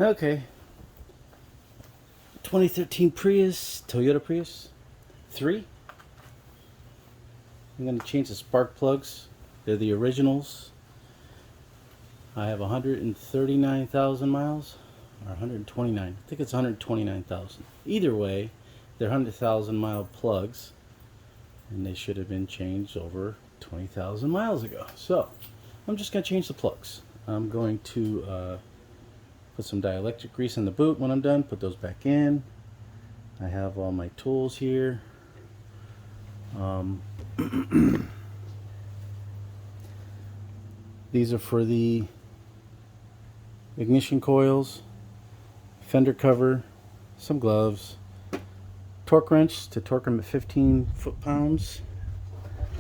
Okay. 2013 Prius, Toyota Prius 3. I'm going to change the spark plugs. They're the originals. I have 139,000 miles or 129. I think it's 129,000. Either way, they're 100,000 mile plugs and they should have been changed over 20,000 miles ago. So I'm just going to change the plugs. I'm going to put some dielectric grease in the boot when I'm done, put those back in. I have all my tools here. These are for the ignition coils, fender cover, some gloves, torque wrench to torque them at 15 foot-pounds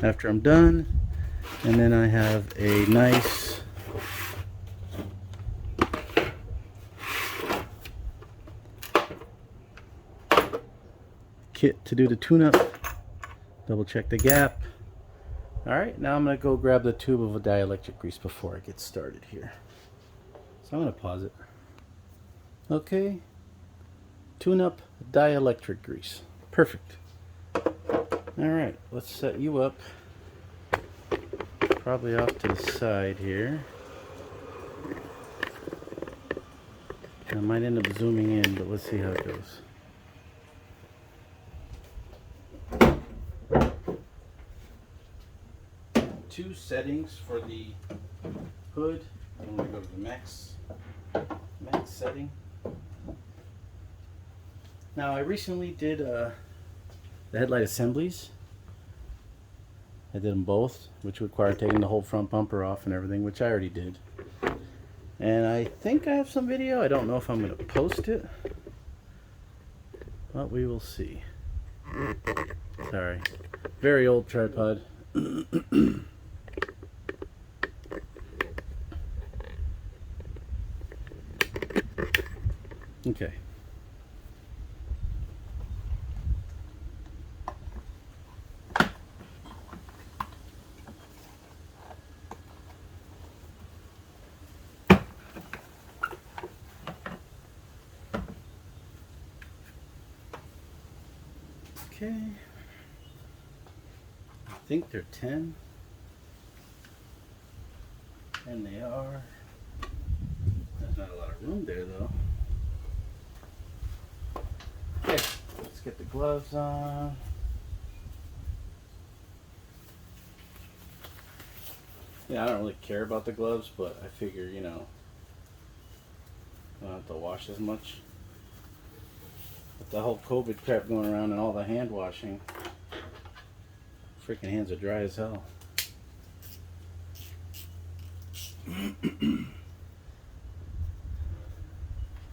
after I'm done. And then I have a nice kit to do the tune-up. Double check the gap. Alright, now I'm going to go grab the tube of a dielectric grease before I get started here. So I'm going to pause it. Okay, tune-up dielectric grease. Perfect. Alright, let's set you up. Probably off to the side here. I might end up zooming in, but let's see how it goes. Two settings for the hood. I'm going to go to the max setting. Now I recently did the headlight assemblies. I did them both, which required taking the whole front bumper off and everything, which I already did. And I think I have some video. I don't know if I'm going to post it, but we will see. Sorry. Very old tripod. Okay. Okay. I think they're 10. And they are. There's not a lot of room there though. Okay, let's get the gloves on. Yeah, I don't really care about the gloves, but I figure, you know, I don't have to wash as much. With the whole COVID crap going around and all the hand washing, freaking hands are dry as hell.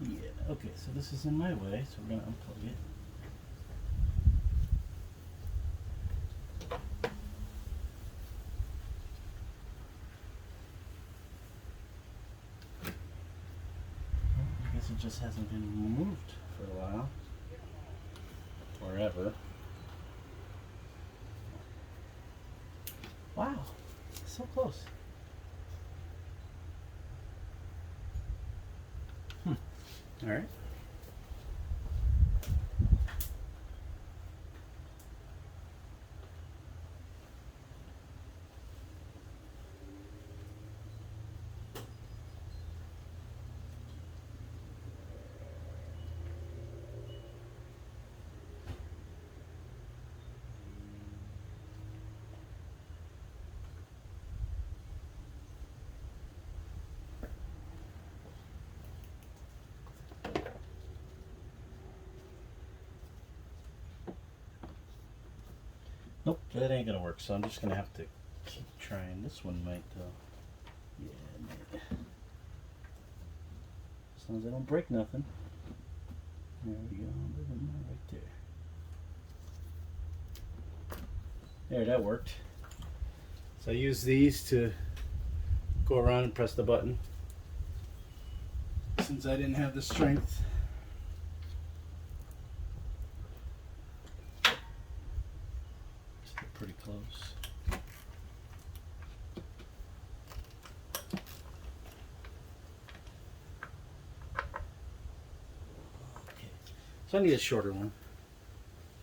Yeah, okay, so this is in my way, so we're going to unplug it. I guess it just hasn't been moved for a while. Forever. Wow, so close. All right. Nope, that ain't gonna work, so I'm just gonna have to keep trying. This one might though. Yeah, maybe. As long as I don't break nothing. There we go, a little bit more right there. There, that worked. So I use these to go around and press the button. Since I didn't have the strength. Pretty close. So I need a shorter one.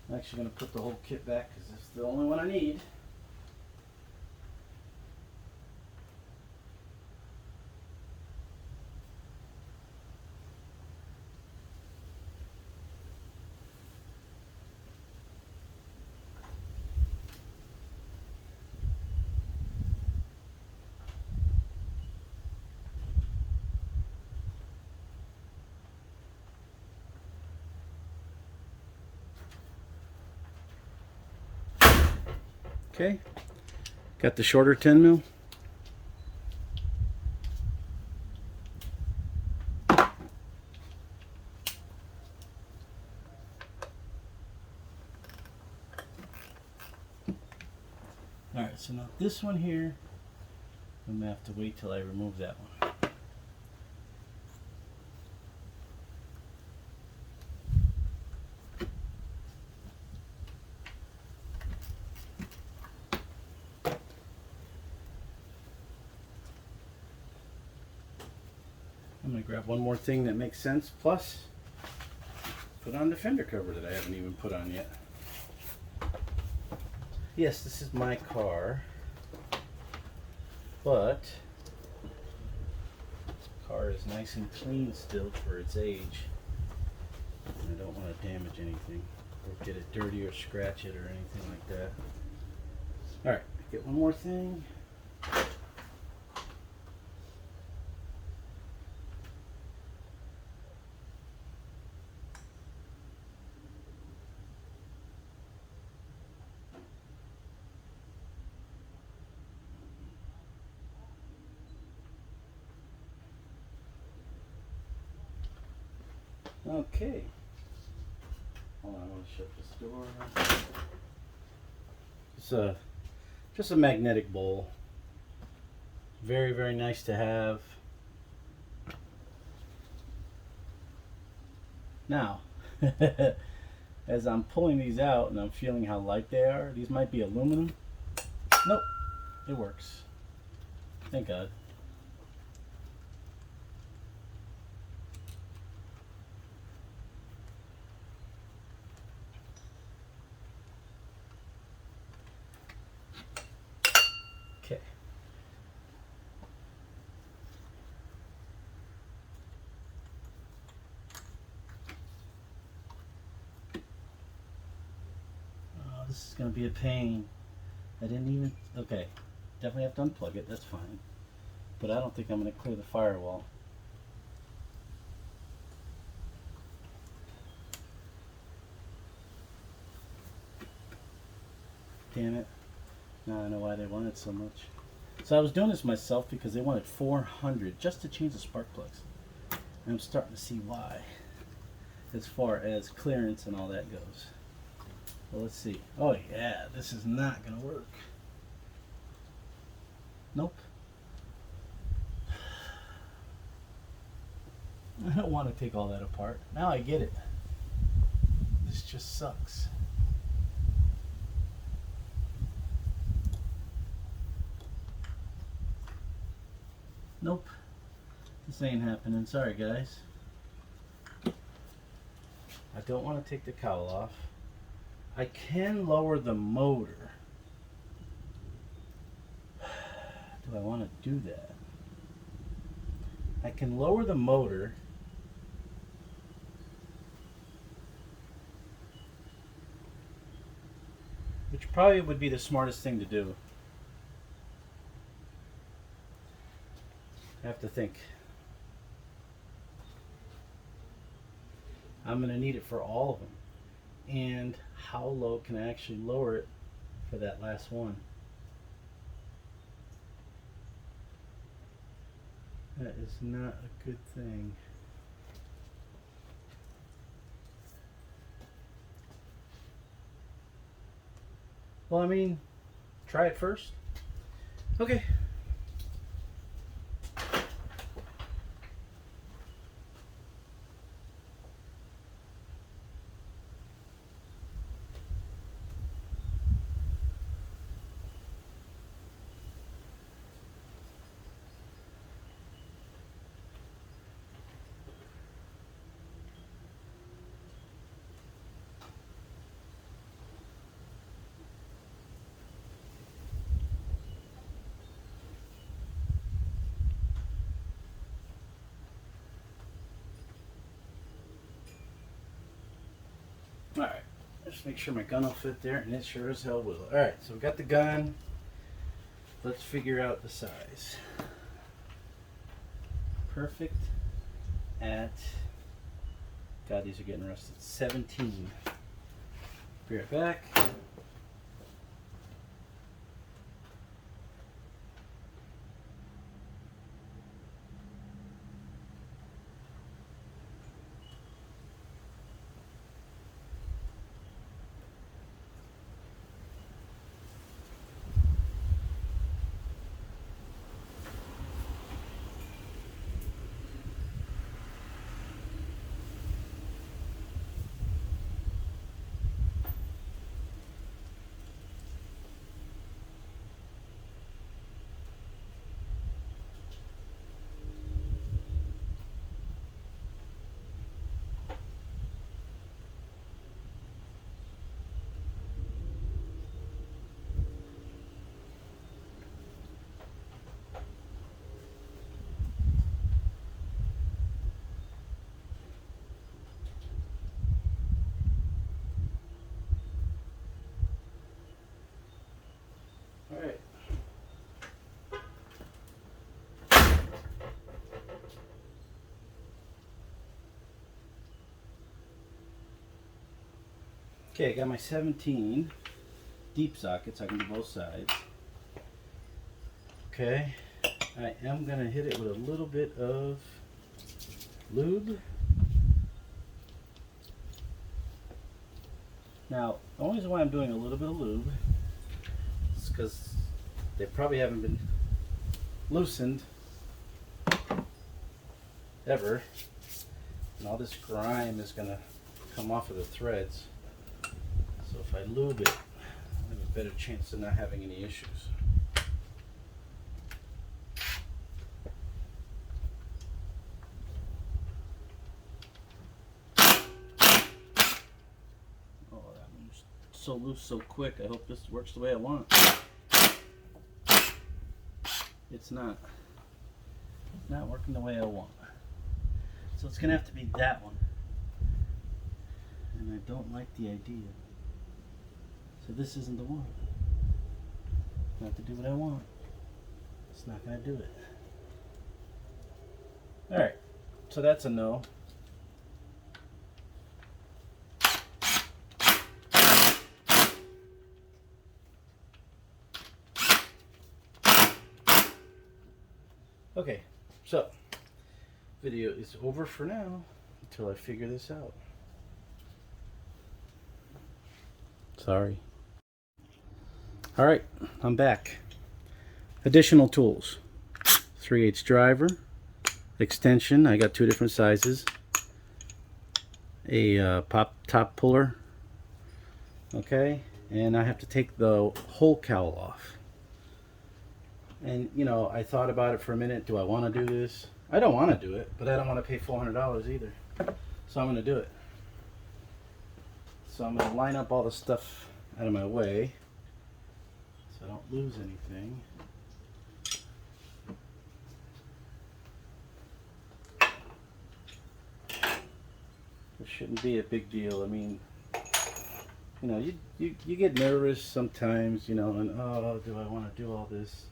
I'm actually going to put the whole kit back because it's the only one I need. Okay, got the shorter 10 mil. Alright, so now this one here, I'm going to have to wait till I remove that one. I'm going to grab one more thing that makes sense, plus put on the fender cover that I haven't even put on yet. Yes, this is my car, but the car is nice and clean still for its age. I don't want to damage anything or get it dirty or scratch it or anything like that. Alright, get one more thing. Okay. Hold on, I want to shut this door. It's just a magnetic bowl. Very, very nice to have. Now, as I'm pulling these out and I'm feeling how light they are, these might be aluminum. Nope, it works. Thank God. Okay. Oh, this is going to be a pain. I didn't even... Okay. Definitely have to unplug it. That's fine. But I don't think I'm going to clear the firewall. Damn it. Now I know why they wanted so much. So I was doing this myself because they wanted 400 just to change the spark plugs. And I'm starting to see why, as far as clearance and all that goes. Well, let's see. Oh yeah, this is not going to work. Nope. I don't want to take all that apart. Now I get it. This just sucks. Nope. This ain't happening. Sorry, guys. I don't want to take the cowl off. I can lower the motor. Do I want to do that? I can lower the motor. Which probably would be the smartest thing to do. I have to think. I'm going to need it for all of them. And how low can I actually lower it for that last one? That is not a good thing. Well, I mean, try it first. Okay. Just make sure my gun will fit there, and it sure as hell will. Alright, so we got the gun. Let's figure out the size. Perfect at, God, these are getting rusted, 17. Be right back. Alright. Okay, I got my 17 deep sockets. I can do both sides. Okay, I am going to hit it with a little bit of lube. Now, the only reason why I'm doing a little bit of lube is because they probably haven't been loosened ever, and all this grime is going to come off of the threads. So if I lube it, I have a better chance of not having any issues. Oh, that one's so loose so quick. I hope this works the way I want. It's not. It's not working the way I want. So it's going to have to be that one. And I don't like the idea. So this isn't the one. Not to do what I want. It's not going to do it. Alright, so that's a no. Okay, so video is over for now until I figure this out. Sorry. Alright, I'm back. Additional tools. 3/8 driver, extension, I got two different sizes, a pop top puller, okay, and I have to take the whole cowl off. And you know, I thought about it for a minute. Do I want to do this? I don't want to do it, but I don't want to pay $400 either. So I'm going to do it. So I'm going to line up all the stuff out of my way so I don't lose anything. It shouldn't be a big deal. I mean, you know, you get nervous sometimes, you know, and oh, do I want to do all this?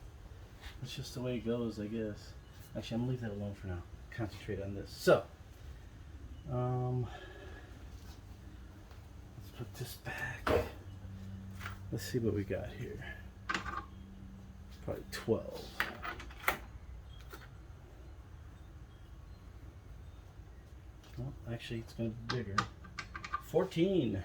It's just the way it goes, I guess. Actually, I'm gonna leave that alone for now. Concentrate on this. So, let's put this back. Let's see what we got here. Probably 12. Well, actually, it's gonna be bigger. 14.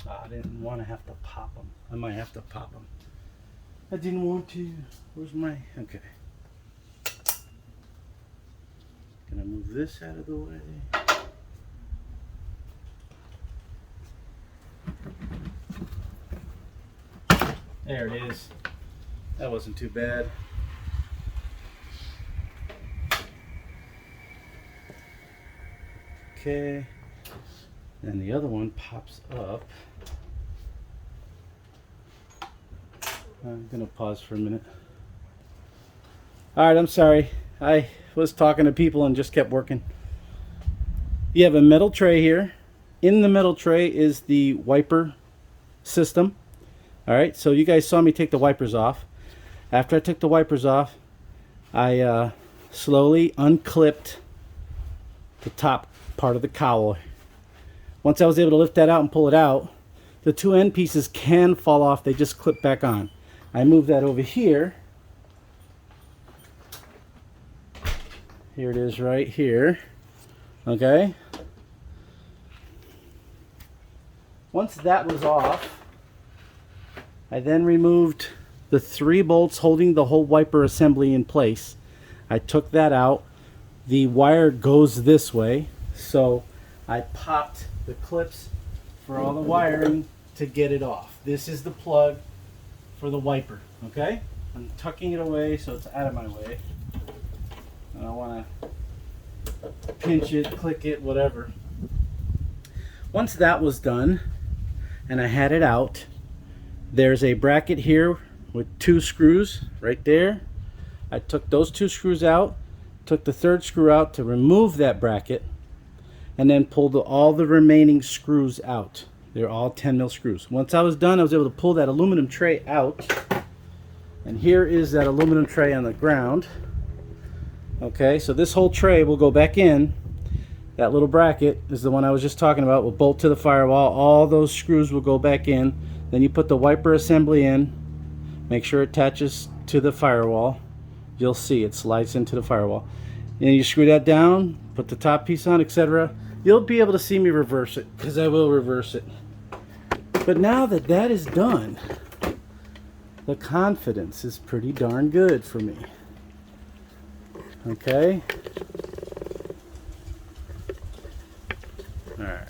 I didn't want to have to pop them. I might have to pop them. I didn't want to. Where's my... Okay. Gonna move this out of the way. There it is. That wasn't too bad. Okay. and the other one pops up. I'm gonna pause for a minute. All right, I'm sorry. I was talking to people and just kept working. You have a metal tray here. In the metal tray is the wiper system. All right, so you guys saw me take the wipers off. After I took the wipers off, I slowly unclipped the top part of the cowl. Once I was able to lift that out and pull it out, the two end pieces can fall off. They just clip back on. I moved that over here. Here it is right here. Okay. Once that was off, I then removed the 3 bolts holding the whole wiper assembly in place. I took that out. The wire goes this way, so I popped the clips for all the wiring to get it off. This is the plug for the wiper, okay? I'm tucking it away so it's out of my way. I don't want to pinch it, click it, whatever. Once that was done and I had it out, there's a bracket here with 2 screws right there. I took those 2 screws out, took the 3rd screw out to remove that bracket, and then pulled all the remaining screws out. They're all 10 mil screws. Once I was done, I was able to pull that aluminum tray out, and here is that aluminum tray on the ground. Okay, so this whole tray will go back in. That little bracket is the one I was just talking about. Will bolt to the firewall. All those screws will go back in. Then you put the wiper assembly in. Make sure it attaches to the firewall. You'll see it slides into the firewall. And you screw that down, put the top piece on, etc. You'll be able to see me reverse it, because I will reverse it. But now that that is done, the confidence is pretty darn good for me. Okay? Alright.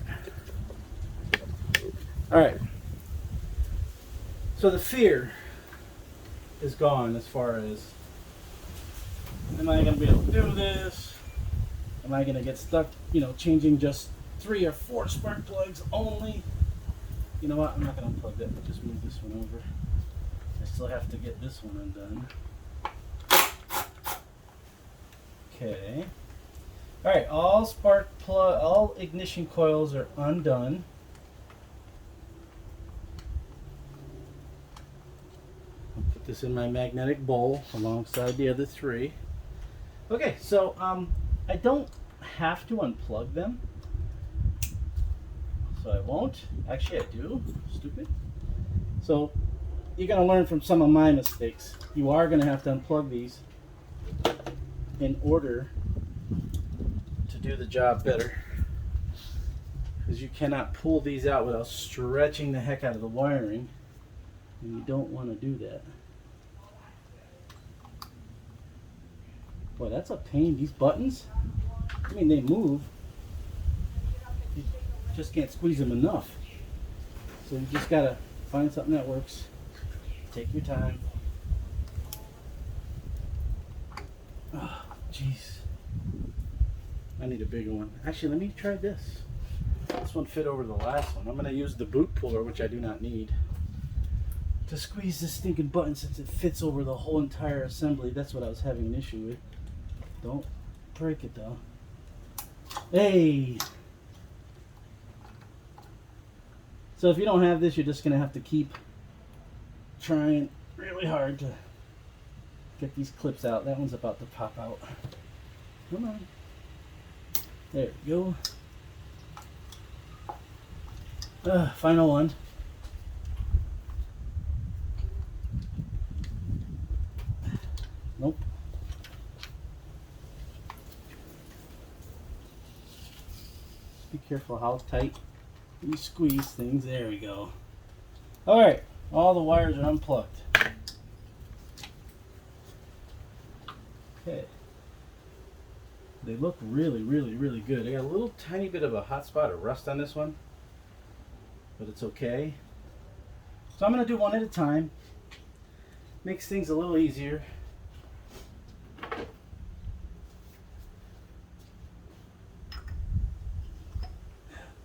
Alright. So the fear is gone as far as, am I going to be able to do this? Am I going to get stuck, changing just 3 or 4 spark plugs only? You know what? I'm not going to unplug that. I'll just move this one over. I still have to get this one undone. Okay. Alright, all ignition coils are undone. I'll put this in my magnetic bowl alongside the other 3. Okay, so I don't have to unplug them. So I won't. Actually, I do. Stupid. So you're going to learn from some of my mistakes. You are going to have to unplug these in order to do the job better, because you cannot pull these out without stretching the heck out of the wiring, and you don't want to do that. Boy, that's a pain. These buttons, I mean, they move, you just can't squeeze them enough. So you just gotta find something that works. Take your time. Oh, jeez. I need a bigger one. Actually, let me try this. This one fit over the last one. I'm going to use the boot puller, which I do not need, to squeeze this stinking button since it fits over the whole entire assembly. That's what I was having an issue with. Don't break it, though. Hey! So if you don't have this, you're just going to have to keep trying really hard to get these clips out. That one's about to pop out. Come on. There we go. Final one. Nope. Just be careful how tight you squeeze things. There we go. Alright, all the wires are unplugged. Okay. They look really, really, really good. I got a little tiny bit of a hot spot of rust on this one, but it's okay. So I'm going to do one at a time. Makes things a little easier.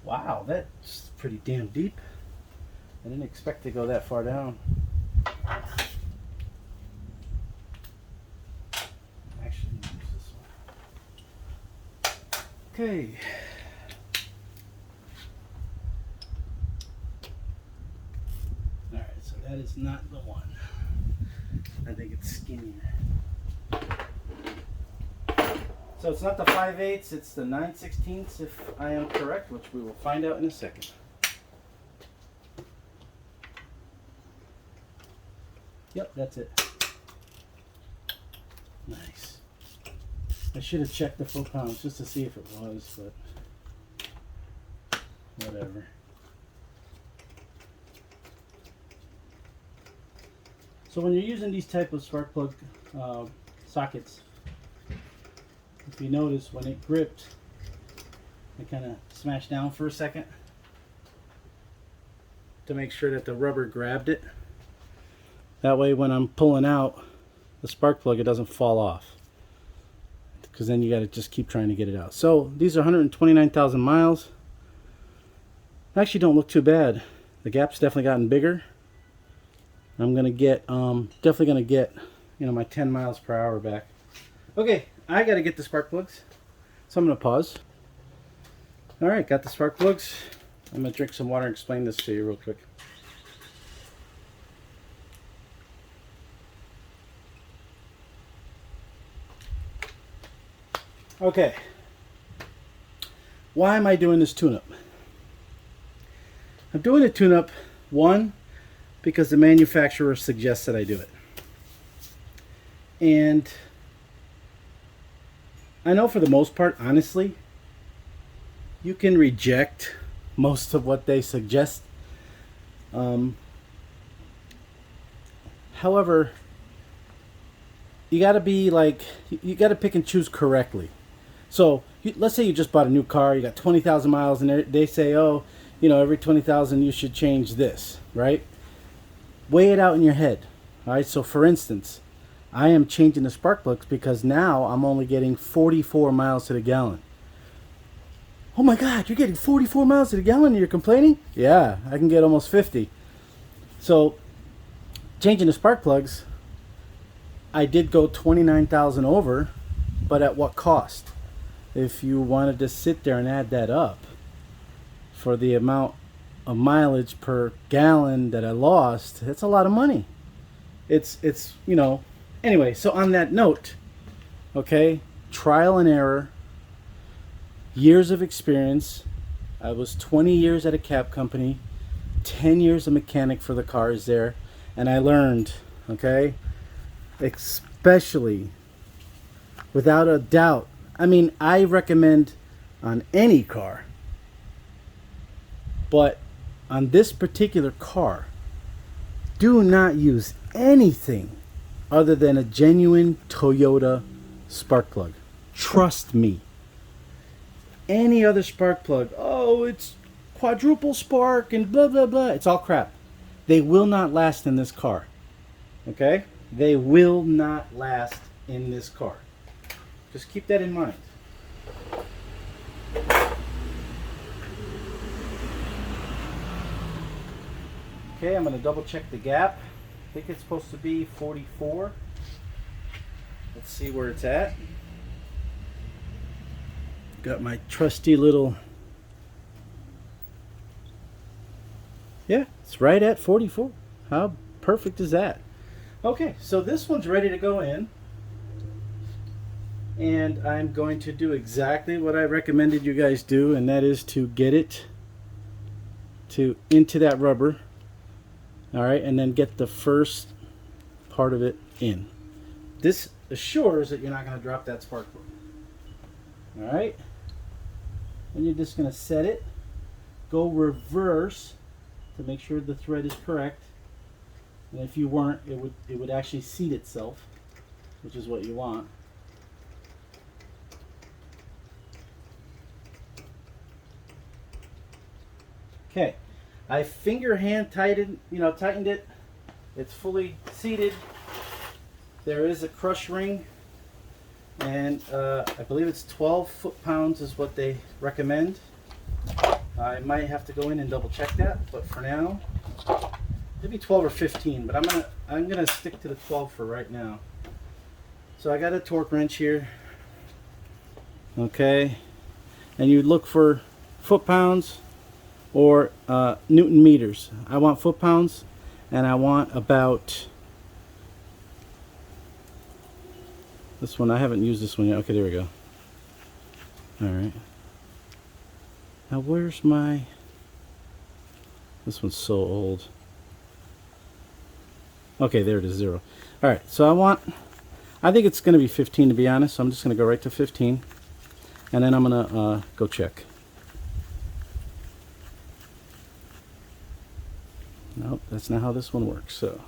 Wow. Wow, that's pretty damn deep. I didn't expect to go that far down. Actually, use this one. Okay. Alright, so that is not the one. I think it's skinnier. So it's not the 5/8, it's the 9/16 if I am correct, which we will find out in a second. Yep, that's it. Nice. I should have checked the 4 pounds just to see if it was, but whatever. So when you're using these type of spark plug sockets, if you notice when it gripped, it kind of smashed down for a second to make sure that the rubber grabbed it. That way when I'm pulling out the spark plug, it doesn't fall off, because then you got to just keep trying to get it out. So these are 129,000 miles. Actually don't look too bad. The gap's definitely gotten bigger. I'm gonna get definitely gonna get, you know, my 10 miles per hour back. Okay, I gotta get the spark plugs, so I'm gonna pause. All right, got the spark plugs. I'm gonna drink some water and explain this to you real quick. Okay, why am I doing this tune-up? I'm doing a tune-up, one, because the manufacturer suggests that I do it. And I know for the most part, honestly, you can reject most of what they suggest. However, you got to be like, you got to pick and choose correctly. So let's say you just bought a new car, you got 20,000 miles, and they say, oh, you know, every 20,000 you should change this, right? Weigh it out in your head. All right, so for instance, I am changing the spark plugs because now I'm only getting 44 miles to the gallon. Oh my God, you're getting 44 miles to the gallon and you're complaining? Yeah, I can get almost 50. So changing the spark plugs, I did go 29,000 over, but at what cost? If you wanted to sit there and add that up for the amount of mileage per gallon that I lost, it's a lot of money. It's you know, anyway, so on that note, okay, trial and error, years of experience. I was 20 years at a cab company, 10 years a mechanic for the cars there, and I learned, okay, especially, without a doubt, I mean, I recommend on any car, but on this particular car, do not use anything other than a genuine Toyota spark plug. Trust me. Any other spark plug, oh, it's quadruple spark and blah, blah, blah. It's all crap. They will not last in this car. Okay? They will not last in this car. Just keep that in mind. Okay, I'm going to double check the gap. I think it's supposed to be 44. Let's see where it's at. Got my trusty little... Yeah, it's right at 44. How perfect is that? Okay, so this one's ready to go in. And I'm going to do exactly what I recommended you guys do, and that is to get it into that rubber. All right, and then get the first part of it in. This assures that you're not going to drop that spark plug. All right, and you're just going to set it, go reverse to make sure the thread is correct. And if you weren't, it would actually seat itself, which is what you want. Okay, I hand tightened it. It's fully seated. There is a crush ring, and I believe it's 12 foot-pounds is what they recommend. I might have to go in and double check that, but for now, maybe 12 or 15. But I'm gonna stick to the 12 for right now. So I got a torque wrench here. Okay, and you look for foot-pounds or Newton meters. I want foot-pounds, and I want about this one. I haven't used this one yet. Okay, there we go. All right. Now where's my? This one's so old. Okay, there it is, 0. All right, so I think it's going to be 15 to be honest. So I'm just going to go right to 15, and then I'm going to go check. Nope, that's not how this one works. So,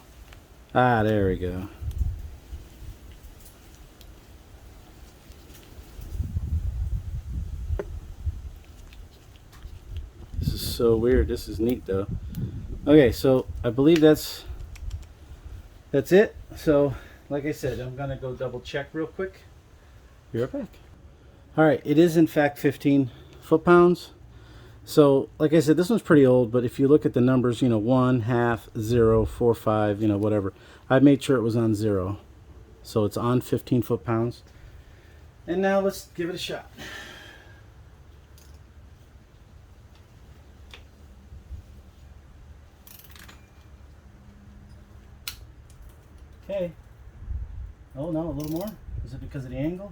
there we go. This is so weird. This is neat though. Okay, so I believe that's it. So, like I said, I'm gonna go double check real quick. Be right back. All right, it is in fact 15 foot-pounds. So, like I said, this one's pretty old, but if you look at the numbers, 1, half, 0, 4, 5, whatever. I made sure it was on 0. So it's on 15 foot-pounds. And now let's give it a shot. Okay. Oh no, a little more? Is it because of the angle?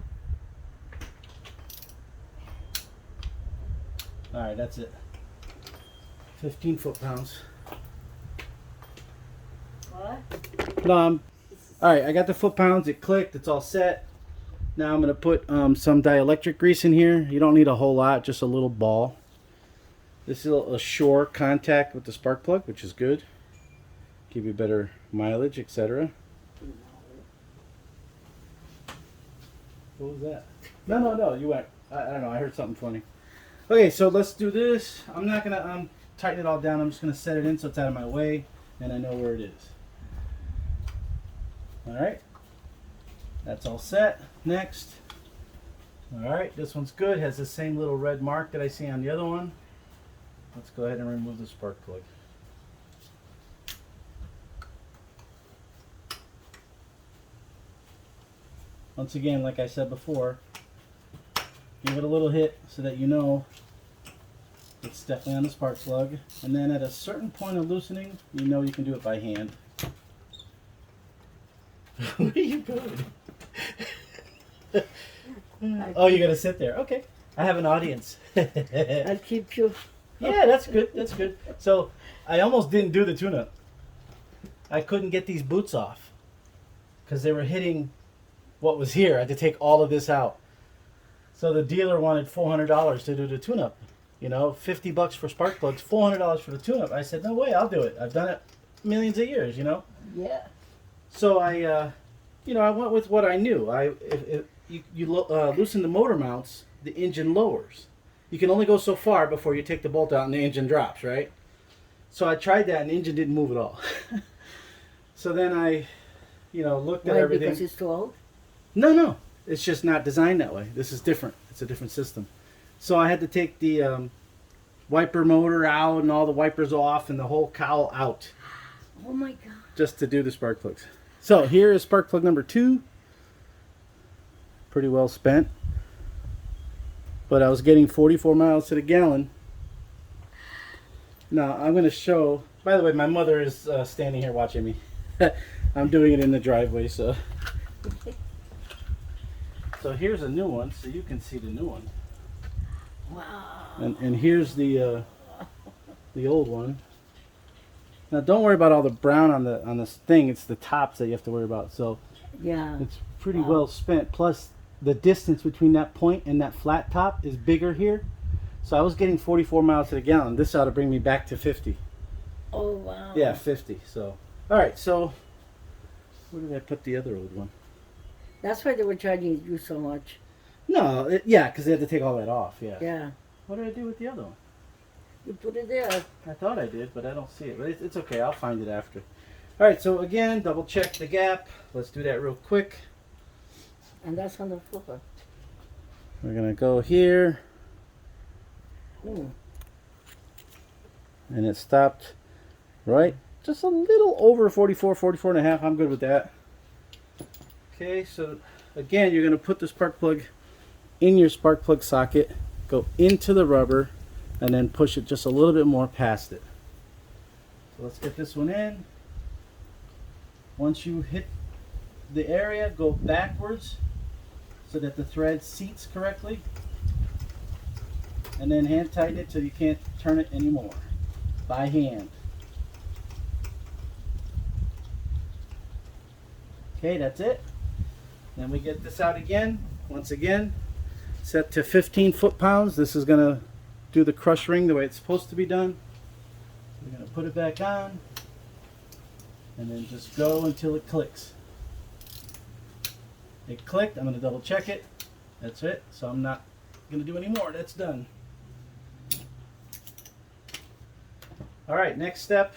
Alright, that's it. 15 foot-pounds. What? No, alright, I got the foot-pounds. It clicked. It's all set. Now I'm going to put some dielectric grease in here. You don't need a whole lot, just a little ball. This is a sure contact with the spark plug, which is good. Give you better mileage, etc. What was that? No, you went. I don't know, I heard something funny. Okay, so let's do this. I'm not going to tighten it all down. I'm just going to set it in so it's out of my way and I know where it is. Alright. That's all set. Next. Alright, this one's good. Has the same little red mark that I see on the other one. Let's go ahead and remove the spark plug. Once again, like I said before, give it a little hit so that you know it's definitely on the spark plug. And then at a certain point of loosening, you know you can do it by hand. Where are you going? Oh, you're going to sit there. Okay. I have an audience. I'll keep you. Yeah, that's good. That's good. So I almost didn't do the tune-up. I couldn't get these boots off because they were hitting what was here. I had to take all of this out. So the dealer wanted $400 to do the tune-up. $50 for spark plugs, $400 for the tune-up. I said, no way, I'll do it. I've done it millions of years, Yeah. So I went with what I knew. If you loosen the motor mounts, the engine lowers. You can only go so far before you take the bolt out and the engine drops, right? So I tried that and the engine didn't move at all. So then I, looked at everything. Because it's too old? No. It's just not designed that way. This is different. It's a different system. So I had to take the wiper motor out and all the wipers off and the whole cowl out. Oh my God. Just to do the spark plugs. So here is spark plug number 2. Pretty well spent. But I was getting 44 miles to the gallon. Now I'm going to show, by the way, my mother is standing here watching me. I'm doing it in the driveway, so. So here's a new one, so you can see the new one. Wow. And here's the old one. Now don't worry about all the brown on this thing. It's the tops that you have to worry about. So Yeah. it's pretty well spent. Plus the distance between that point and that flat top is bigger here. So I was getting 44 miles to the gallon. This ought to bring me back to 50. Oh wow. Yeah, 50. So all right. So where did I put the other old one? That's why they were charging you so much. No, yeah, because they had to take all that off. Yeah. Yeah. What did I do with the other one? You put it there. I thought I did, but I don't see it. But it's okay. I'll find it after. All right. So again, double check the gap. Let's do that real quick. And that's on the floor. We're gonna go here. Ooh. and it stopped right just a little over 44, 44 and a half. I'm good with that. Okay, so again, you're going to put the spark plug in your spark plug socket, go into the rubber, and then push it just a little bit more past it. So let's get this one in. Once you hit the area, go backwards so that the thread seats correctly, and then hand tighten it till you can't turn it anymore by hand. Okay, that's it. Then we get this out again. Once again, set to 15 foot-pounds. This is going to do the crush ring the way it's supposed to be done. We're going to put it back on and then just go until it clicks. It clicked. I'm going to double check it. That's it. So I'm not going to do any more. That's done. All right, next step.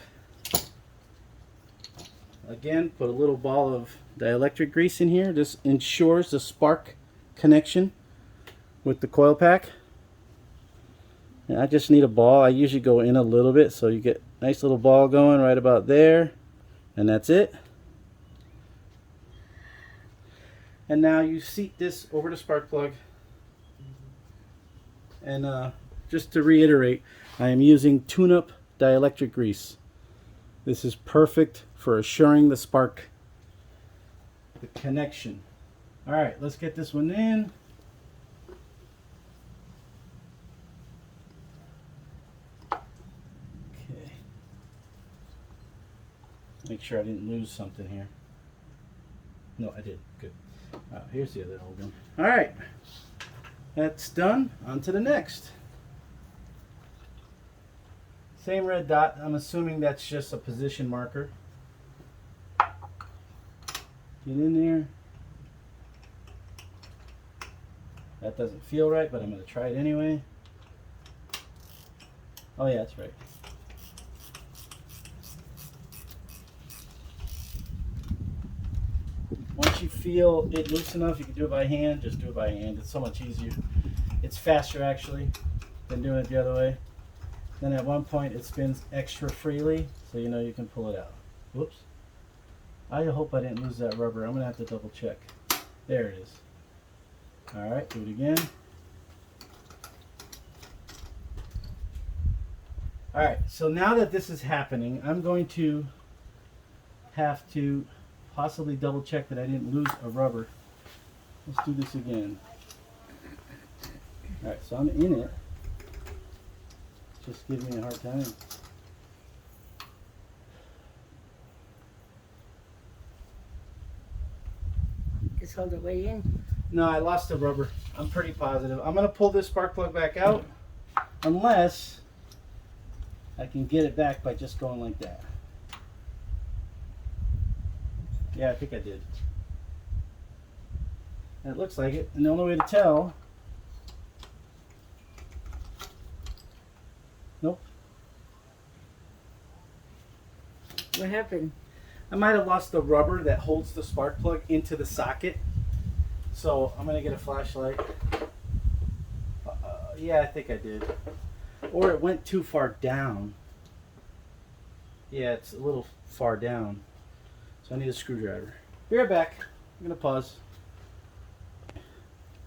Again, put a little ball of dielectric grease in here. This ensures the spark connection with the coil pack. And I just need a ball. I usually go in a little bit so you get a nice little ball going right about there. And that's it. And now you seat this over the spark plug. And just to reiterate, I am using tuneup dielectric grease. This is perfect for assuring the spark, the connection. All right, let's get this one in. Okay. Make sure I didn't lose something here. No, I did. Good. Here's the other old one. All right, that's done. On to the next. Same red dot. I'm assuming that's just a position marker. Get in there. That doesn't feel right, but I'm going to try it anyway. Oh yeah, that's right. Once you feel it loose enough, you can do it by hand. Just do it by hand. It's so much easier. It's faster actually than doing it the other way. Then at one point it spins extra freely, so you know you can pull it out. Whoops. I hope I didn't lose that rubber. I'm going to have to double check. There it is. Alright, do it again. Alright, so now that this is happening, I'm going to have to possibly double check that I didn't lose a rubber. Let's do this again. Alright, so I'm in it. Just give me a hard time. Just hold it way in. No, I lost the rubber. I'm pretty positive. I'm going to pull this spark plug back out unless I can get it back by just going like that. Yeah, I think I did. And it looks like it. And the only way to tell... Nope. What happened? I might have lost the rubber that holds the spark plug into the socket. So I'm going to get a flashlight. Yeah, I think I did. Or it went too far down. Yeah, it's a little far down. So I need a screwdriver. Be right back. I'm going to pause.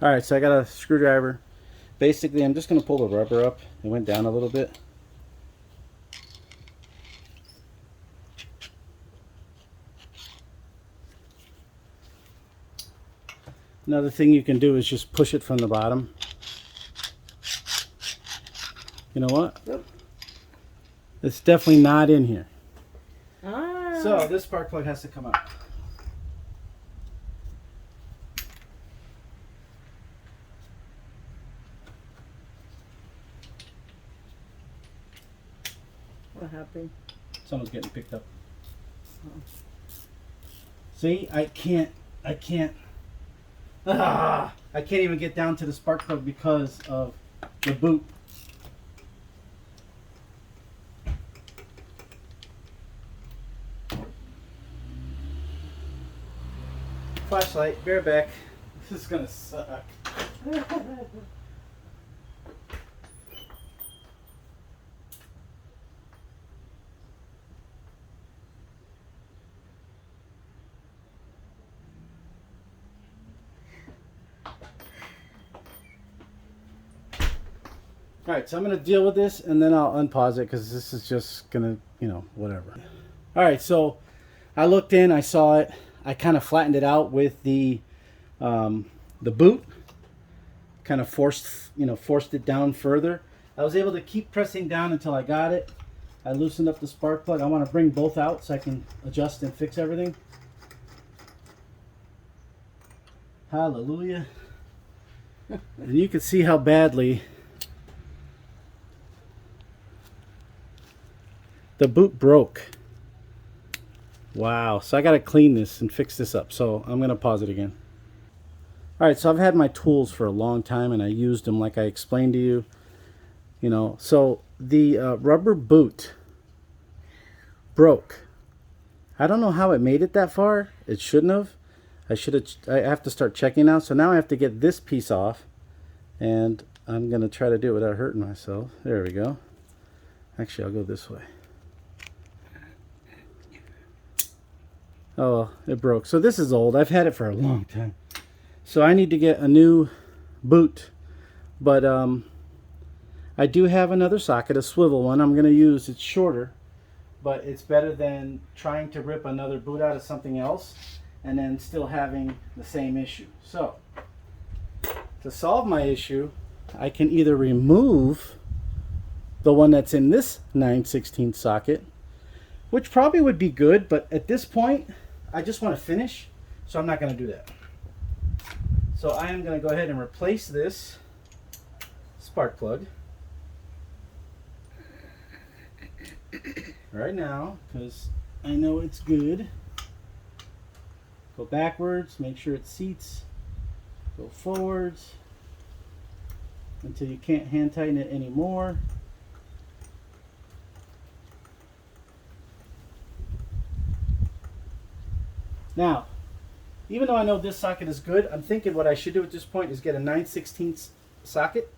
Alright, so I got a screwdriver. Basically, I'm just going to pull the rubber up. It went down a little bit. Another thing you can do is just push it from the bottom. You know what? Yep. It's definitely not in here. Ah. So this spark plug has to come out. What happened? Someone's getting picked up. See, I can't. I can't even get down to the spark plug because of the boot. Flashlight, bear back. This is gonna suck. All right, so I'm going to deal with this and then I'll unpause it because this is just going to, you know, whatever. All right, so I looked in, I saw it. I kind of flattened it out with the boot. Kind of forced it down further. I was able to keep pressing down until I got it. I loosened up the spark plug. I want to bring both out so I can adjust and fix everything. Hallelujah. And you can see how badly the boot broke. Wow. So I got to clean this and fix this up. So I'm going to pause it again. All right. So I've had my tools for a long time and I used them like I explained to you. You know, so the rubber boot broke. I don't know how it made it that far. It shouldn't have. I have to start checking now. So now I have to get this piece off. And I'm going to try to do it without hurting myself. There we go. Actually, I'll go this way. Oh, it broke. So this is old. I've had it for a long time. So I need to get a new boot. But I do have another socket, a swivel one I'm going to use. It's shorter, but it's better than trying to rip another boot out of something else and then still having the same issue. So to solve my issue, I can either remove the one that's in this 9/16 socket, which probably would be good, but at this point, I just want to finish, so I'm not going to do that. So I am going to go ahead and replace this spark plug right now, because I know it's good. Go backwards, make sure it seats. Go forwards until you can't hand tighten it anymore. Now, even though I know this socket is good, I'm thinking what I should do at this point is get a 9/16 socket,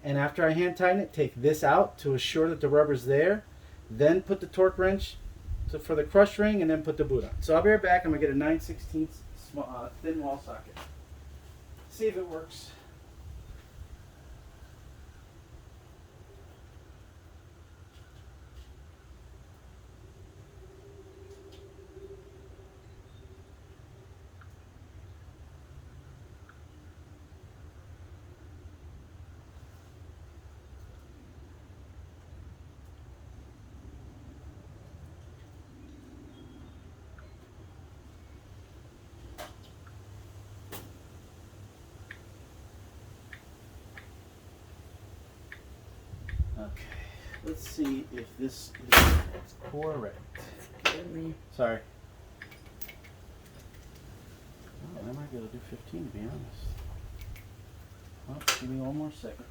and after I hand tighten it, take this out to assure that the rubber's there, then put the torque wrench for the crush ring, and then put the boot on. So I'll be right back. I'm going to get a 9/16 thin wall socket. See if it works. Okay, let's see if this is correct. Sorry. Oh, I might be able to do 15 to be honest. Oh, give me one more second.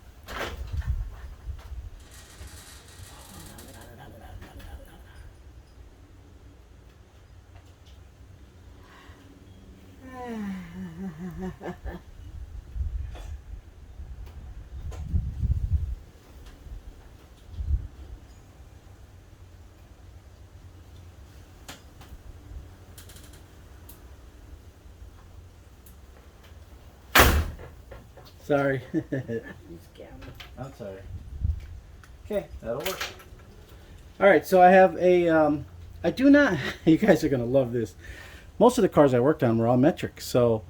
Sorry. I'm sorry. Okay, that'll work. All right, so I have a, I do not, you guys are going to love this. Most of the cars I worked on were all metric. So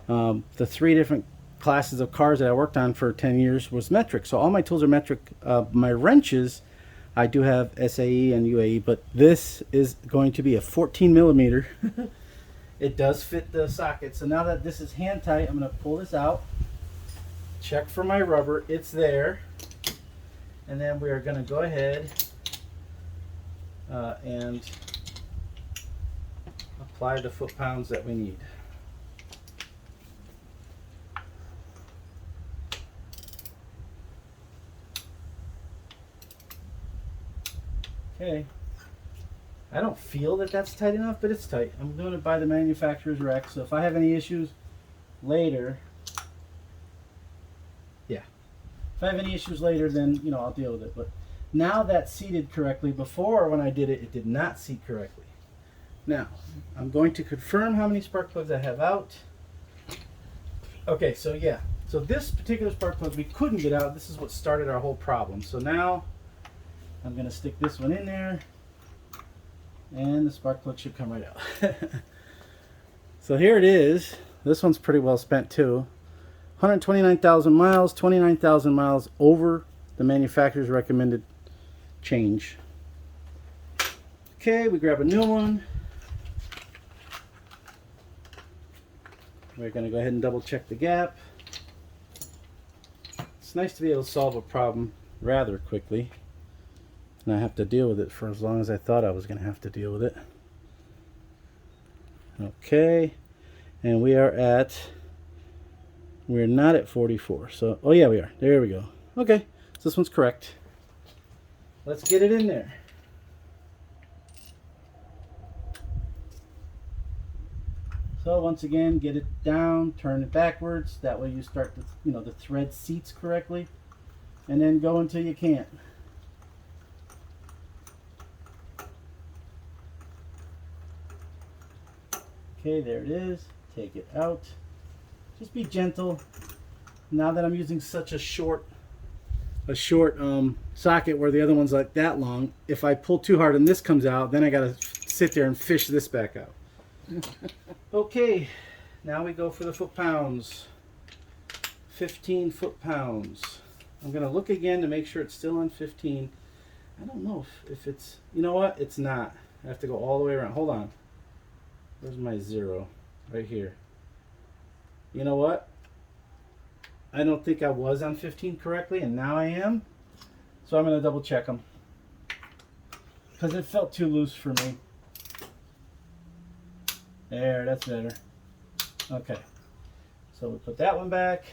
the 3 different classes of cars that I worked on for 10 years was metric. So all my tools are metric. My wrenches, I do have SAE and UAE, but this is going to be a 14 millimeter. It does fit the socket. So now that this is hand tight, I'm going to pull this out. Check for my rubber, it's there, and then we are going to go ahead and apply the foot-pounds that we need. Okay, I don't feel that that's tight enough, but it's tight. I'm doing it by the manufacturer's rec, so if I have any issues later, if I have any issues later, then, you know, I'll deal with it. But now that's seated correctly. Before, when I did it, it did not seat correctly. Now, I'm going to confirm how many spark plugs I have out. Okay, so yeah, So this particular spark plug we couldn't get out. This is what started our whole problem. So now I'm going to stick this one in there, and the spark plug should come right out. So here it is. This one's pretty well spent too. 129,000 miles, 29,000 miles over the manufacturer's recommended change. Okay, we grab a new one. We're going to go ahead and double check the gap. It's nice to be able to solve a problem rather quickly, and I have to deal with it for as long as I thought I was going to have to deal with it. Okay, and we're not at 44. So, oh yeah, we are. There we go. Okay, so this one's correct. Let's get it in there. So once again, get it down, turn it backwards. That way you start the thread seats correctly, and then go until you can't. Okay, there it is. Take it out. Just be gentle. Now that I'm using such a short socket where the other one's like that long, if I pull too hard and this comes out, then I gotta sit there and fish this back out. Okay, now we go for the foot-pounds. 15 foot-pounds. I'm gonna look again to make sure it's still on 15. I don't know if it's, you know what? It's not. I have to go all the way around. Hold on. Where's my 0? Right here. You know what? I don't think I was on 15 correctly, and now I am. So I'm gonna double check them, because it felt too loose for me. There, that's better. Okay, so we put that one back.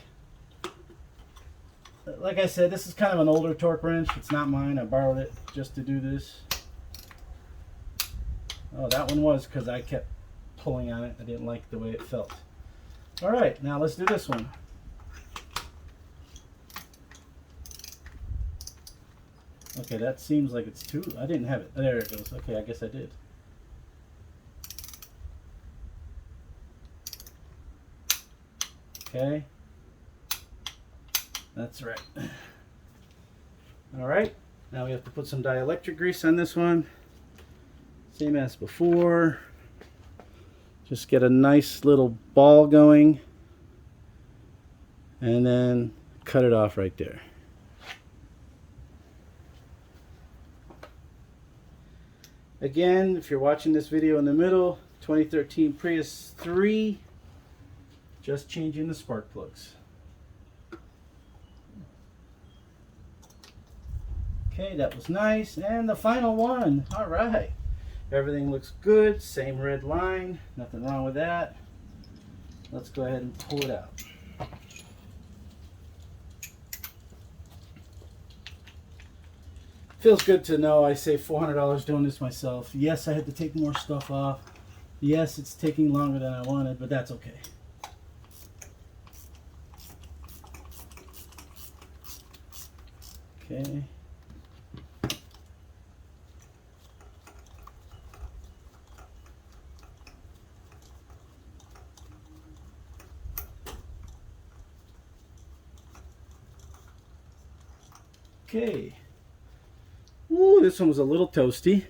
Like I said, this is kind of an older torque wrench. It's not mine. I borrowed it just to do this. Oh, that one was because I kept pulling on it. I didn't like the way it felt. All right, now let's do this one. Okay, that seems like it's too. I didn't have it. There it goes. Okay, I guess I did. Okay, that's right. All right, now we have to put some dielectric grease on this one. Same as before. Just get a nice little ball going, and then cut it off right there. Again, if you're watching this video in the middle, 2013 Prius 3. Just changing the spark plugs. Okay, that was nice. And the final one. All right. Everything looks good. Same red line. Nothing wrong with that. Let's go ahead and pull it out. Feels good to know I saved $400 doing this myself. Yes, I had to take more stuff off. Yes, it's taking longer than I wanted, but that's okay. Okay. Okay. Ooh, this one was a little toasty.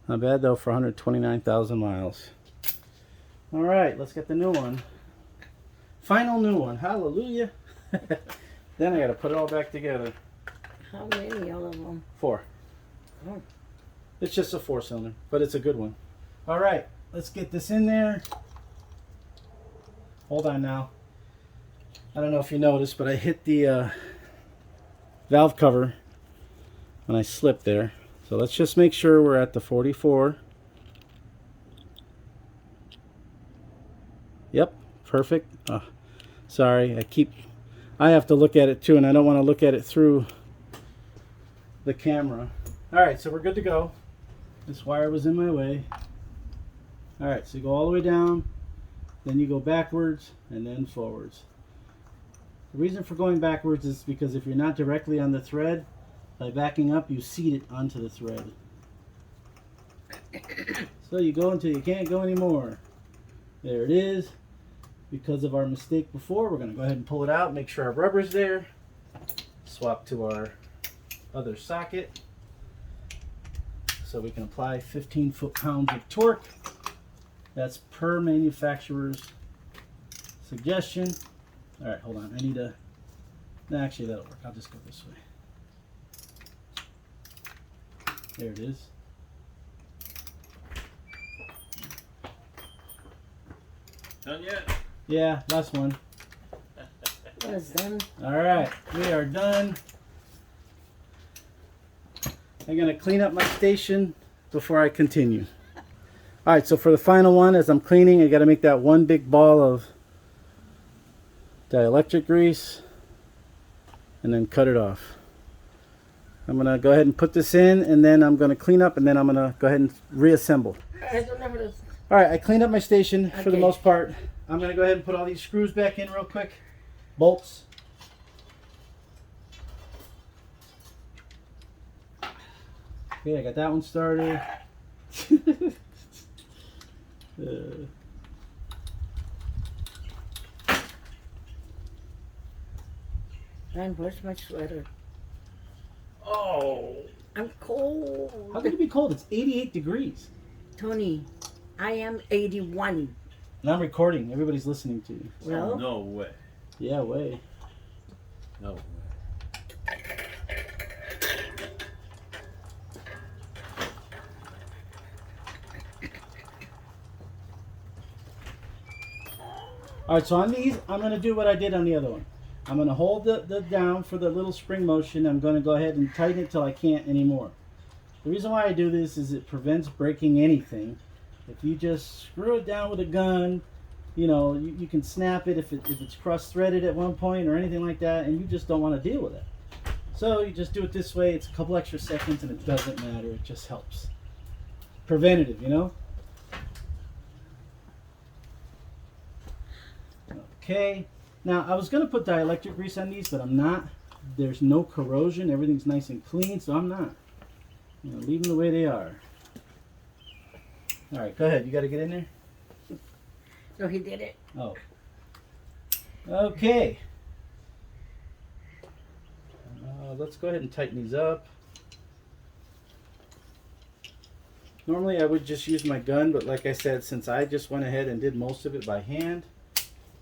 Not bad though for 129,000 miles. All right, let's get the new one. Final new one. Hallelujah. Then I got to put it all back together. How many all of them? 4. Oh. It's just a 4-cylinder, but it's a good one. All right, let's get this in there. Hold on now. I don't know if you noticed, but I hit the valve cover when I slipped there. So let's just make sure we're at the 44. Yep, perfect. Oh, sorry, I have to look at it too, and I don't want to look at it through the camera. All right, so we're good to go. This wire was in my way. All right, so you go all the way down, then you go backwards, and then forwards. The reason for going backwards is because if you're not directly on the thread, by backing up, you seat it onto the thread. So you go until you can't go anymore. There it is. Because of our mistake before, we're going to go ahead and pull it out, make sure our rubber's there. Swap to our other socket so we can apply 15 foot-pounds of torque. That's per manufacturer's suggestion. All right, hold on. I need a... No, actually, that'll work. I'll just go this way. There it is. Done yet? Yeah, last one. Was done. All right, we are done. I'm gonna clean up my station before I continue. All right, so for the final one, as I'm cleaning, I gotta make that one big ball of dielectric grease and then cut it off. I'm gonna go ahead and put this in, and then I'm gonna clean up, and then I'm gonna go ahead and reassemble. I don't know what it is. All right, I cleaned up my station for the Okay. most part. I'm gonna go ahead and put all these screws back in real quick. Bolts. Okay, I got that one started. Man, where's my sweater? Oh, I'm cold. how could it be cold? It's 88 degrees. Tony, I am 81. And I'm recording. Everybody's listening to you. Well, No way. Yeah, way. No way. All right, so on these, I'm going to do what I did on the other one. I'm going to hold the down for the little spring motion. I'm going to go ahead and tighten it till I can't anymore. The reason why I do this is it prevents breaking anything. If you just screw it down with a gun, you know, you can snap it if it's cross-threaded at one point or anything like that, and you just don't want to deal with it. So you just do it this way. It's a couple extra seconds, and it doesn't matter. It just helps. Preventative, you know? Okay. Now, I was going to put dielectric grease on these, but I'm not. There's no corrosion. Everything's nice and clean, so I'm not. You know, leave them the way they are. All right, go ahead. You got to get in there? no, he did it. Oh. Okay. Let's go ahead and tighten these up. Normally I would just use my gun, but like I said, since I just went ahead and did most of it by hand,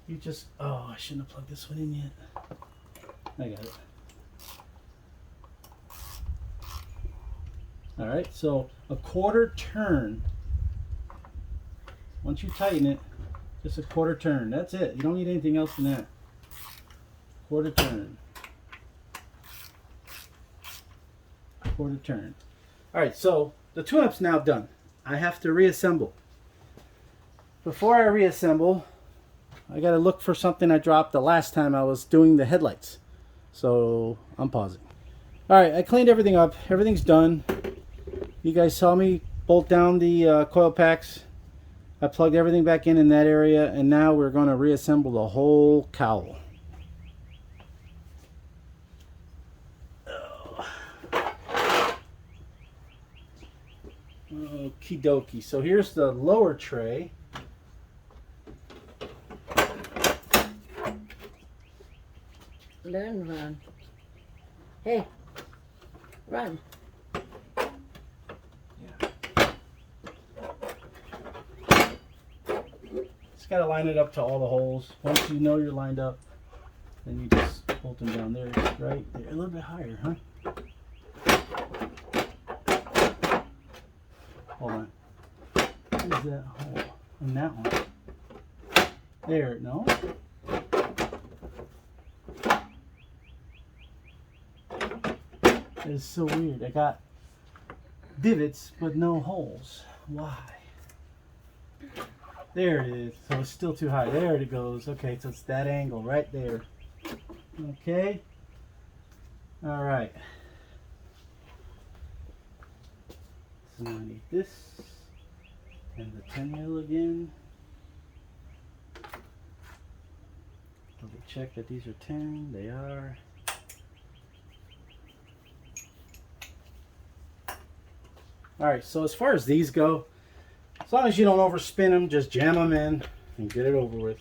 you just... Oh, I shouldn't have plugged this one in yet. I got it. Alright, so a quarter turn. Once you tighten it, just a quarter turn. That's it. You don't need anything else than that. Quarter turn. Quarter turn. Alright, so the tune-up's now done. I have to reassemble. Before I reassemble, I gotta look for something I dropped the last time I was doing the headlights. So I'm pausing. Alright, I cleaned everything up. Everything's done. You guys saw me bolt down the coil packs. I plugged everything back in that area, and now we're going to reassemble the whole cowl. Okie dokie. So here's the lower tray. Learn, run. Hey, run. Just got to line it up to all the holes. Once you know you're lined up, then you just bolt them down there, right there. A little bit higher, huh? Hold on. Where's that hole? In that one. There, no? It's so weird. I got divots but no holes. Why? There it is. So it's still too high. There it goes. Okay, so it's that angle right there. Okay. All right. So now I need this and the 10 mil again. Double check that these are 10. They are. All right. So as far as these go, as long as you don't overspin them, just jam them in. and get it over with.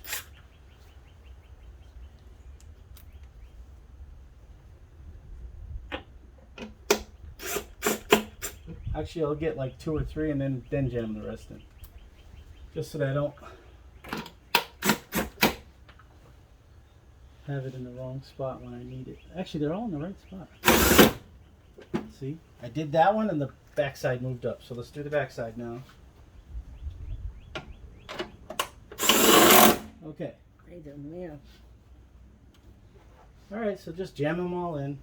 Actually, I'll get like 2 or 3 and then jam the rest in. Just so that I don't have it in the wrong spot when I need it. Actually, they're all in the right spot. See? I did that one and the backside moved up. So let's do the backside now. Okay. Ay, Dios mío. Alright, so just jam them all in.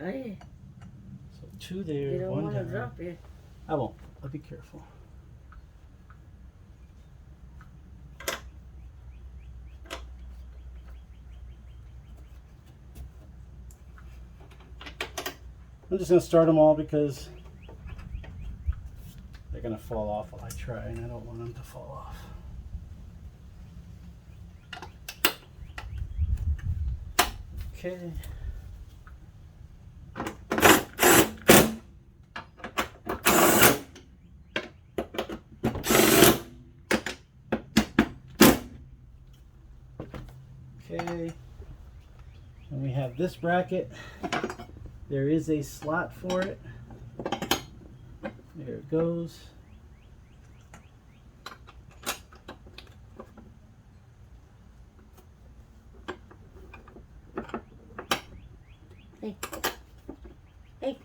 Ay, So 2 you there, don't 1 want to down. drop it. I won't. I'll be careful. I'm just going to start them all because they're going to fall off while I try, and I don't want them to fall off. Okay. Okay. And we have this bracket. There is a slot for it. There it goes. Hey. Hey.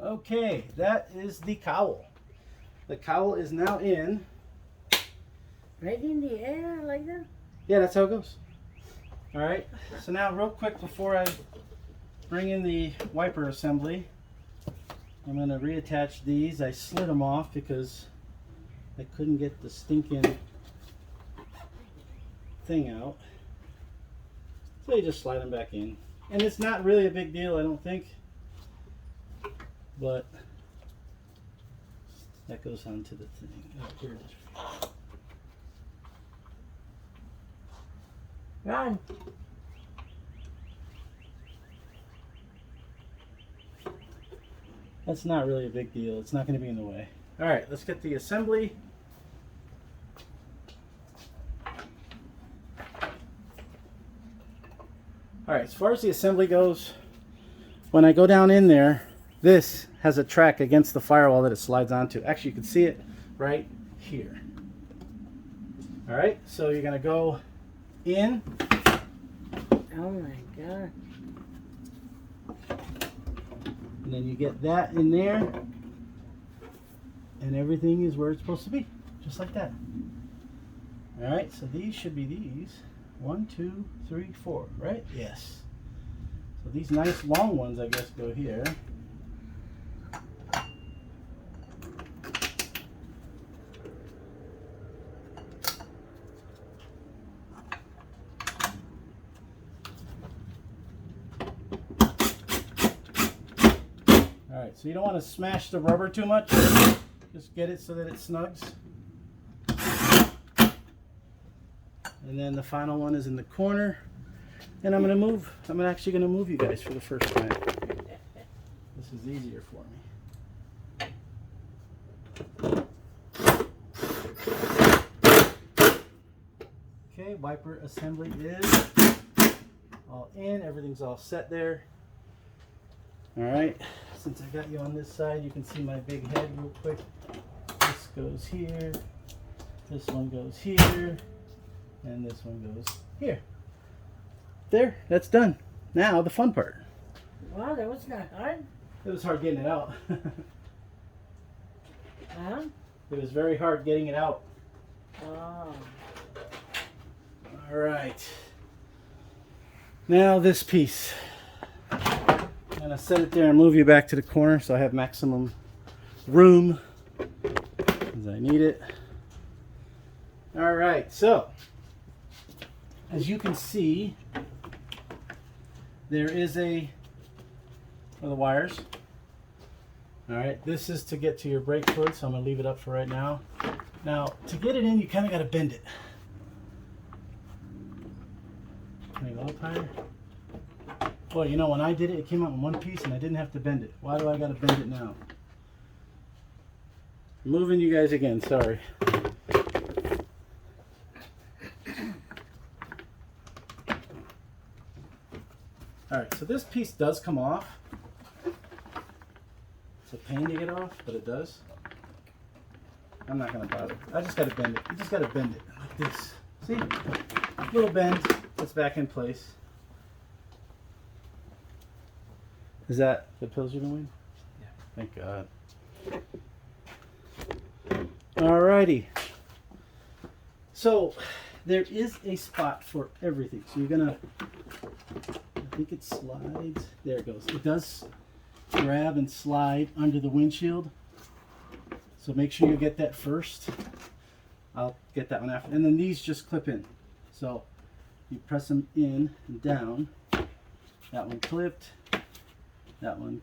Okay, that is the cowl. The cowl is now in. Right in the air like that? Yeah, that's how it goes. All right, so now real quick before I bring in the wiper assembly, I'm going to reattach these. I slid them off because I couldn't get the stinking thing out. So you just slide them back in. And it's not really a big deal, I don't think. But that goes onto the thing. Oh, here it is. Run. That's not really a big deal. It's not going to be in the way. All right, let's get the assembly. All right, as far as the assembly goes, when I go down in there, this has a track against the firewall that it slides onto. Actually, you can see it right here. All right, so you're going to go in. Oh my God. And then you get that in there. And everything is where it's supposed to be. Just like that. All right, so these should be these. 1, 2, 3, 4, right? Yes. So these nice long ones, I guess, go here. All right, so you don't want to smash the rubber too much. Just get it so that it snugs. And then the final one is in the corner. And I'm actually going to move you guys for the first time. This is easier for me. Okay, wiper assembly is all in. Everything's all set there. All right, since I got you on this side, you can see my big head real quick. This goes here, this one goes here, and this one goes here. There, that's done. Now the fun part. Wow, that was not hard. It was hard getting it out. Huh? It was very hard getting it out. Oh. All right. Now this piece. I'm gonna set it there and move you back to the corner so I have maximum room as I need it. All right, so as you can see, there is a for the wires. All right, this is to get to your brake fluid, so I'm gonna leave it up for right now. Now, to get it in, you kind of got to bend it. Can I go up higher? Boy, you know, when I did it, it came out in one piece and I didn't have to bend it. Why do I got to bend it now? I'm moving you guys again, sorry. Alright, so this piece does come off. It's a pain to get off, but it does. I'm not going to bother. I just got to bend it. You just got to bend it like this. See? Little bend. It's back in place. Is that the pills you've been waiting? Yeah. Thank God. Alrighty. So, there is a spot for everything. So you're going to, I think it slides. There it goes. It does grab and slide under the windshield. So make sure you get that first. I'll get that one after. And then these just clip in. So you press them in and down. That one clipped. That one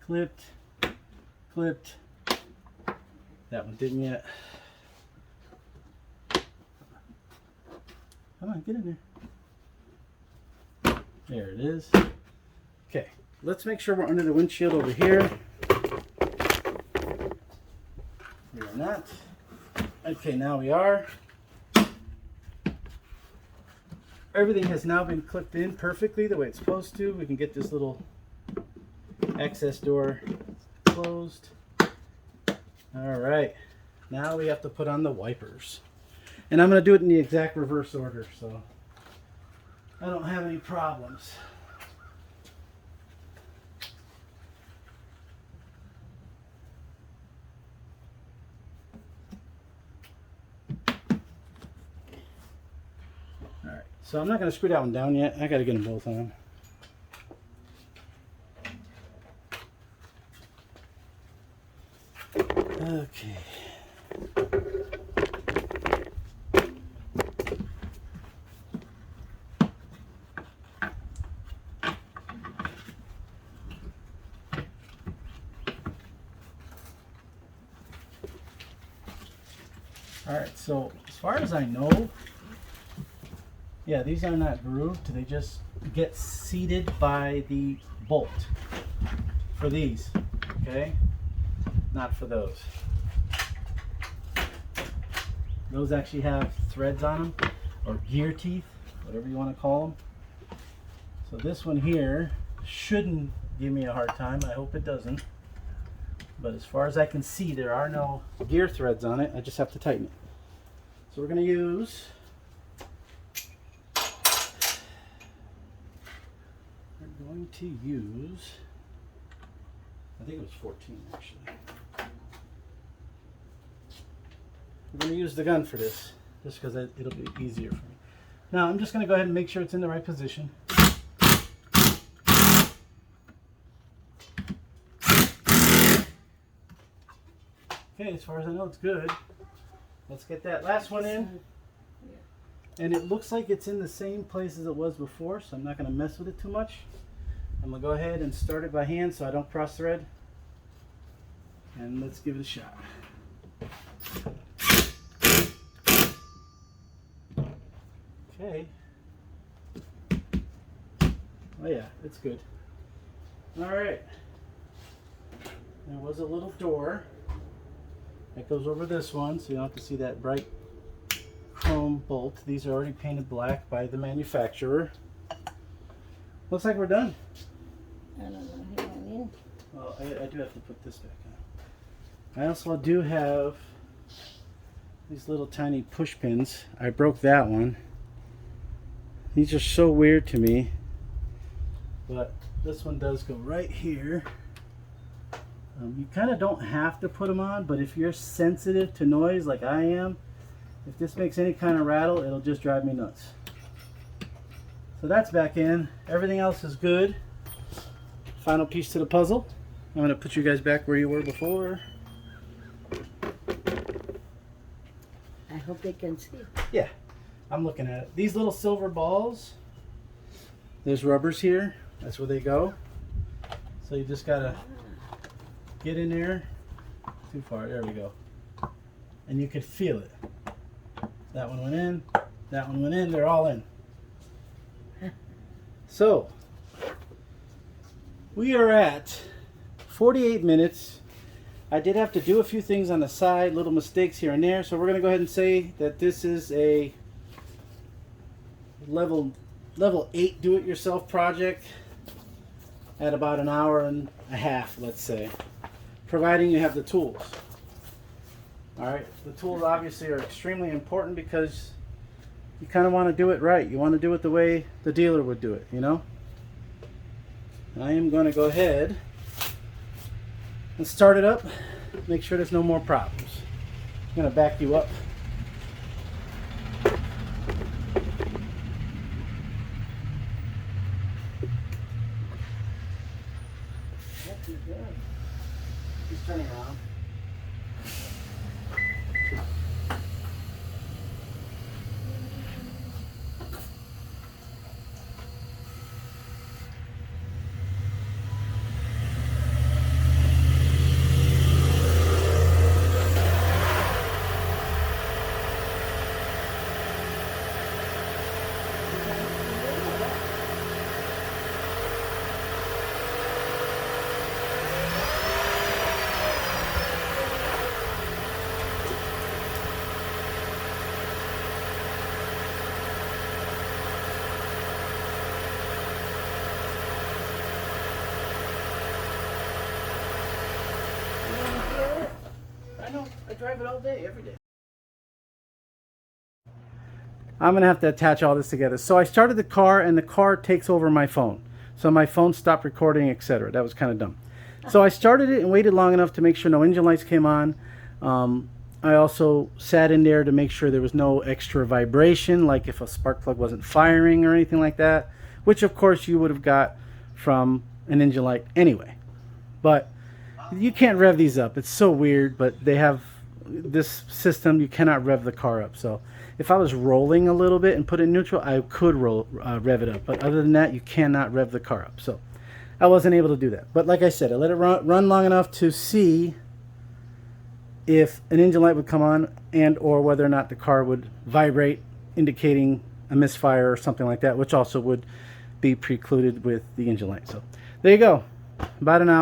clipped. Clipped. That one didn't yet. Come on, get in there. There it is. Okay, let's make sure we're under the windshield over here. We are not. Okay, now we are. Everything has now been clipped in perfectly the way it's supposed to. We can get this little access door closed. All right, now we have to put on the wipers. And I'm going to do it in the exact reverse order, so I don't have any problems. Alright, so I'm not going to screw that one down yet. I got to get them both on. Okay. Alright, so as far as I know, yeah, these are not grooved. They just get seated by the bolt for these, okay? Not for those. Those actually have threads on them, or gear teeth, whatever you want to call them. So this one here shouldn't give me a hard time. I hope it doesn't. But as far as I can see, there are no gear threads on it. I just have to tighten it. So we're going to use I think it was 14 actually. We're going to use the gun for this, just because it'll be easier for me. Now I'm just going to go ahead and make sure it's in the right position. Okay, as far as I know, it's good. Let's get that last one in. And it looks like it's in the same place as it was before, so I'm not going to mess with it too much. I'm going to go ahead and start it by hand so I don't cross thread. And let's give it a shot. Okay. Oh yeah, it's good. All right. there was a little door that goes over this one, so you don't have to see that bright chrome bolt. These are already painted black by the manufacturer. Looks like we're done. I don't know. He went in. Well, I do have to put this back on. I also do have these little tiny push pins. I broke that one. These are so weird to me. But this one does go right here. You kind of don't have to put them on, but if you're sensitive to noise like I am, if this makes any kind of rattle, it'll just drive me nuts. So that's back in. Everything else is good. Final piece to the puzzle. I'm going to put you guys back where you were before. I hope they can see. Yeah, I'm looking at it. These little silver balls, there's rubbers here. That's where they go. So you just got to get in there. Too far. There we go. And you could feel it. That one went in. That one went in. They're all in. So, we are at 48 minutes. I did have to do a few things on the side, little mistakes here and there. So we're going to go ahead and say that this is a level 8 do-it-yourself project at about an hour and a half, let's say, providing you have the tools. All right, the tools obviously are extremely important because you kind of want to do it right. You want to do it the way the dealer would do it, you know? I am going to go ahead and start it up, make sure there's no more problems. I'm going to back you up. He's turning around. I know, I drive it all day, every day. I'm gonna have to attach all this together. So I started the car and the car takes over my phone. So my phone stopped recording, etc. That was kind of dumb. So I started it and waited long enough to make sure no engine lights came on. I also sat in there to make sure there was no extra vibration, like if a spark plug wasn't firing or anything like that, which of course you would have got from an engine light anyway. But you can't rev these up. It's so weird, but they have this system. You cannot rev the car up. So if I was rolling a little bit and put it in neutral, I could rev it up. But other than that, you cannot rev the car up. So I wasn't able to do that. But like I said, I let it run long enough to see if an engine light would come on and or whether or not the car would vibrate, indicating a misfire or something like that, which also would be precluded with the engine light. So there you go. About an hour.